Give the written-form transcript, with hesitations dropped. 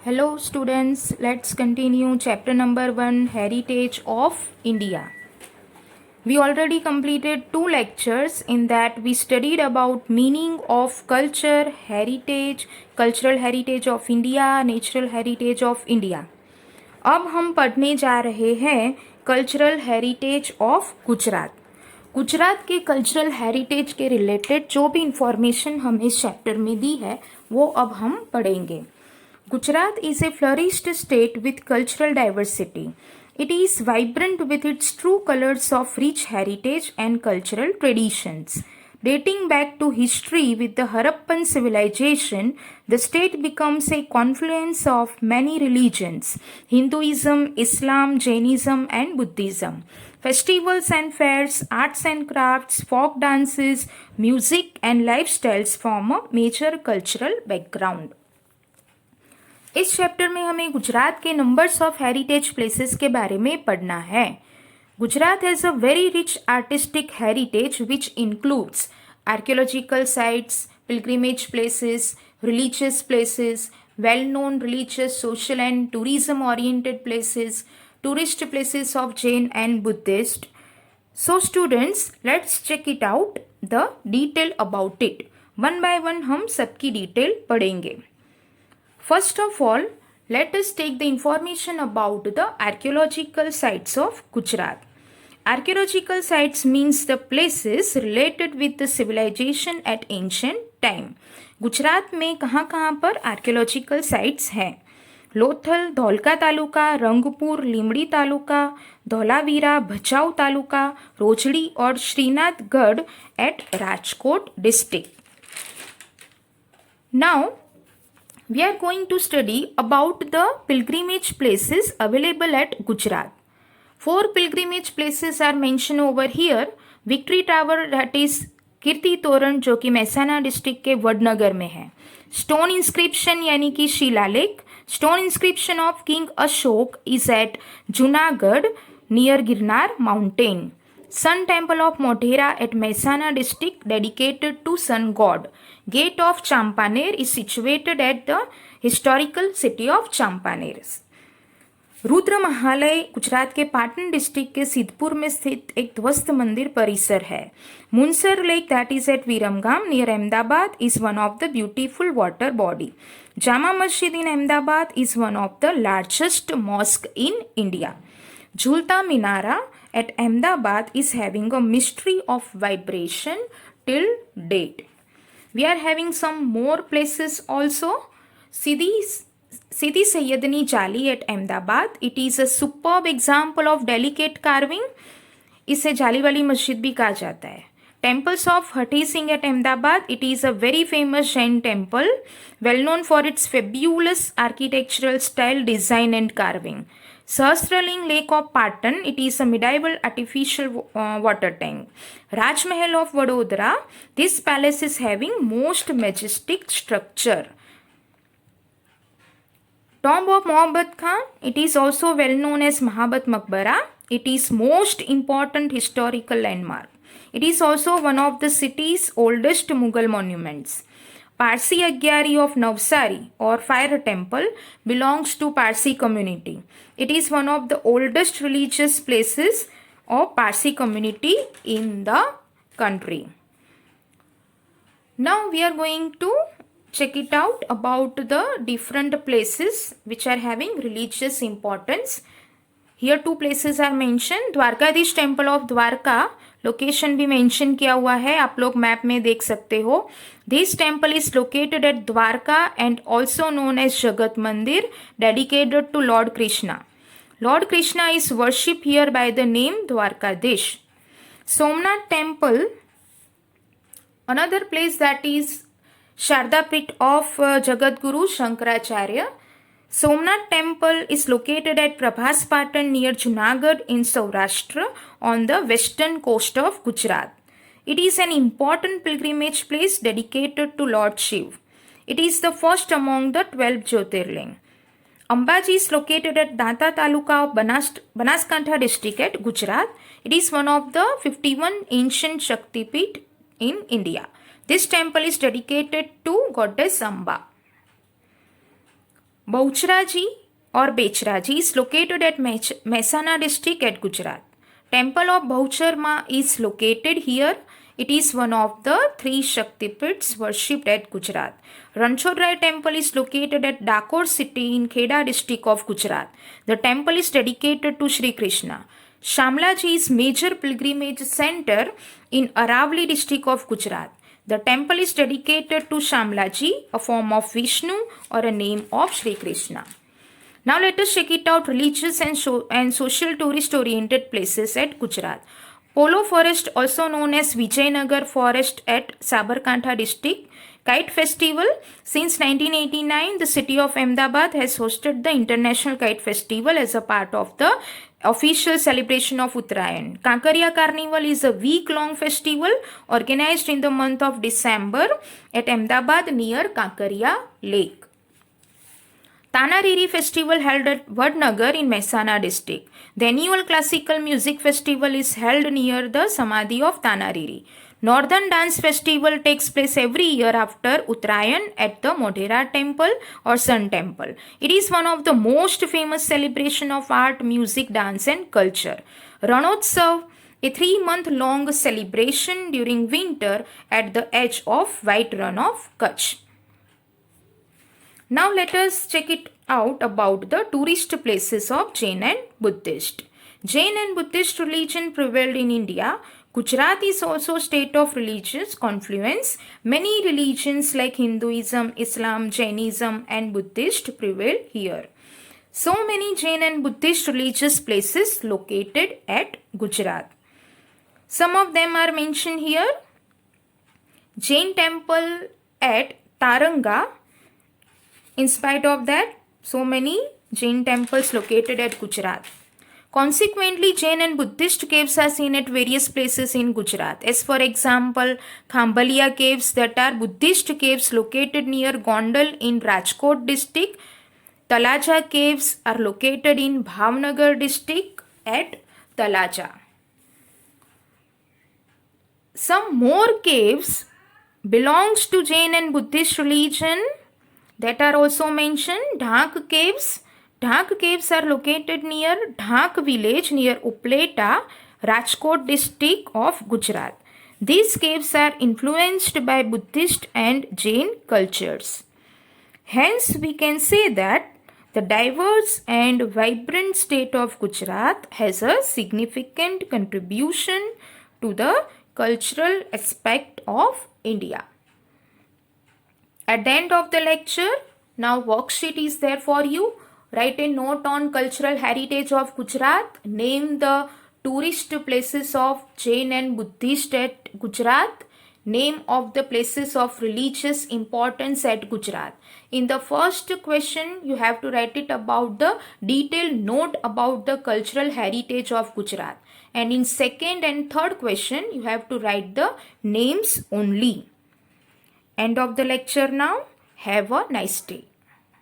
Hello students, let's continue chapter number 1, Heritage of India. We already completed 2 lectures. In that we studied about meaning of culture, heritage, cultural heritage of India, natural heritage of India. अब हम पढ़ने जा रहे हैं cultural heritage of Gujarat. Gujarat के cultural heritage के related जो भी इंफॉर्मेशन हमें इस चैप्टर में दी है वो अब हम पढ़ेंगे. Gujarat is a flourished state with cultural diversity. It is vibrant with its true colors of rich heritage and cultural traditions. Dating back to history with the Harappan civilization, the state becomes a confluence of many religions Hinduism, Islam, Jainism, and Buddhism. Festivals and fairs, arts and crafts, folk dances, music, and lifestyles form a major cultural background. इस chapter में हमें गुजरात के numbers of heritage places के बारे में पढ़ना है. Gujarat has a very rich artistic heritage which includes archaeological sites, pilgrimage places, religious places, well-known religious, social and tourism-oriented places, tourist places of Jain and Buddhist. So students, let's check it out, the detail about it. One by one हम सबकी detail पढ़ेंगे. First of all, let us take the information about the archaeological sites of Gujarat. Archaeological sites means the places related with the civilization at ancient time. Gujarat में कहाँ कहाँ पर archaeological sites हैं? लोथल, धौलका तालुका, रंगपुर, लीमड़ी तालुका, धौलावीरा, भचाऊ तालुका, रोजड़ी और Shrinathgadh at Rajkot district. Now, we are going to study about the pilgrimage places available at Gujarat. 4 pilgrimage places are mentioned over here. Victory Tower, that is कीर्ति तोरण, जो कि Mehsana district के वडनगर में है. स्टोन इंस्क्रिप्शन यानी कि शिलालेख. Stone inscription of king Ashoka is at Junagadh near Girnar mountain. Sun Temple of Modhera at Mehsana district dedicated to sun god. Gate of Champaner is situated at the historical city of Champaner. Rudra Mahalaya Gujarat के Patan district के सिद्धपुर में स्थित एक ध्वस्त मंदिर परिसर है. Munsar lake that is at Viramgam near Ahmedabad is one of the beautiful water body. Jama Masjid in Ahmedabad is one of the largest mosque in India. Jhulta Minara at Ahmedabad is having a mystery of vibration till date. We are having some more places also. Sidi Sayyadni Jali at Ahmedabad. It is a superb example of delicate carving. इसे जाली वाली मस्जिद भी कहा जाता है. Temples of Hati Singh at Ahmedabad. It is a very famous Jain temple, well known for its fabulous architectural style, design and carving. Sahasraling Lake of Patan, it is a medieval artificial water tank. Raj Mahal of Vadodara, this palace is having most majestic structure. Tomb of Mohabbat Khan, it is also well known as Mahabbat Maqbara. It is most important historical landmark. It is also one of the city's oldest Mughal monuments. Parsi Agyari of Navsari or Fire Temple belongs to Parsi community. It is one of the oldest religious places of Parsi community in the country. Now we are going to check it out about the different places which are having religious importance. Here 2 places are mentioned. Dwarkadhish temple of Dwarka, location भी mention किया हुआ है, आप लोग map में देख सकते हो. This temple is located at Dwarka and also known as Jagat Mandir, dedicated to lord Krishna. Lord Krishna is worship here by the name Dwarkadhish. Somnath temple, another place that is Sharda Pit of Jagat Guru Shankaracharya. Somnath temple is located at Prabhas Patan near Junagadh in Saurashtra on the western coast of Gujarat. It is an important pilgrimage place dedicated to Lord Shiv. It is the first among the 12 Jyotirling. Ambaji is located at Danta Taluka of Banaskantha district at Gujarat. It is one of the 51 ancient Shakti Pit in India. This temple is dedicated to goddess Amba. Baucharaji or Becharaji is located at Mehsana district at Gujarat. Temple of Bauchar Ma is located here. It is one of the 3 Shaktipits worshipped at Gujarat. Ranchodrai temple is located at Dakor city in Kheda district of Gujarat. The temple is dedicated to Sri Krishna. Shamlaji is major pilgrimage center in Aravali district of Gujarat. The temple is dedicated to Shamlaji, a form of Vishnu or a name of Sri Krishna. Now let us check it out religious and social tourist oriented places at Gujarat. Polo Forest, also known as Vijaynagar Forest at Sabarkantha district. Kite Festival. Since 1989, the city of Ahmedabad has hosted the International Kite Festival as a part of the official celebration of Uttarayan. Kankaria Carnival is a week-long festival organized in the month of December at Ahmedabad near Kankaria Lake. Tanariri festival held at Vadnagar in Mehsana district. The annual classical music festival is held near the Samadhi of Tanariri. Northern Dance Festival takes place every year after Uttarayan at the Modhera Temple or Sun Temple. It is one of the most famous celebration of art, music, dance and culture. Ranotsav, a 3-month-long celebration during winter at the edge of White Run of Kutch. Now let us check it out about the tourist places of Jain and Buddhist. Jain and Buddhist religion prevailed in India. Gujarat is also a state of religious confluence. Many religions like Hinduism, Islam, Jainism and Buddhist prevail here. So many Jain and Buddhist religious places located at Gujarat. Some of them are mentioned here. Jain temple at Taranga. In spite of that, so many Jain temples located at Gujarat. Consequently, Jain and Buddhist caves are seen at various places in Gujarat. As for example, Khambaliya caves that are Buddhist caves located near Gondal in Rajkot district. Talaja caves are located in Bhavnagar district at Talaja. Some more caves belongs to Jain and Buddhist religion that are also mentioned. Dhak caves. Dhak caves are located near Dhak village near Upleta, Rajkot district of Gujarat. These caves are influenced by Buddhist and Jain cultures. Hence, we can say that the diverse and vibrant state of Gujarat has a significant contribution to the cultural aspect of India. At the end of the lecture, now worksheet is there for you. Write a note on cultural heritage of Gujarat. Name the tourist places of Jain and Buddhist at Gujarat. Name of the places of religious importance at Gujarat. In the first question, you have to write it about the detailed note about the cultural heritage of Gujarat. And in second and third question, you have to write the names only. End of the lecture now. Have a nice day.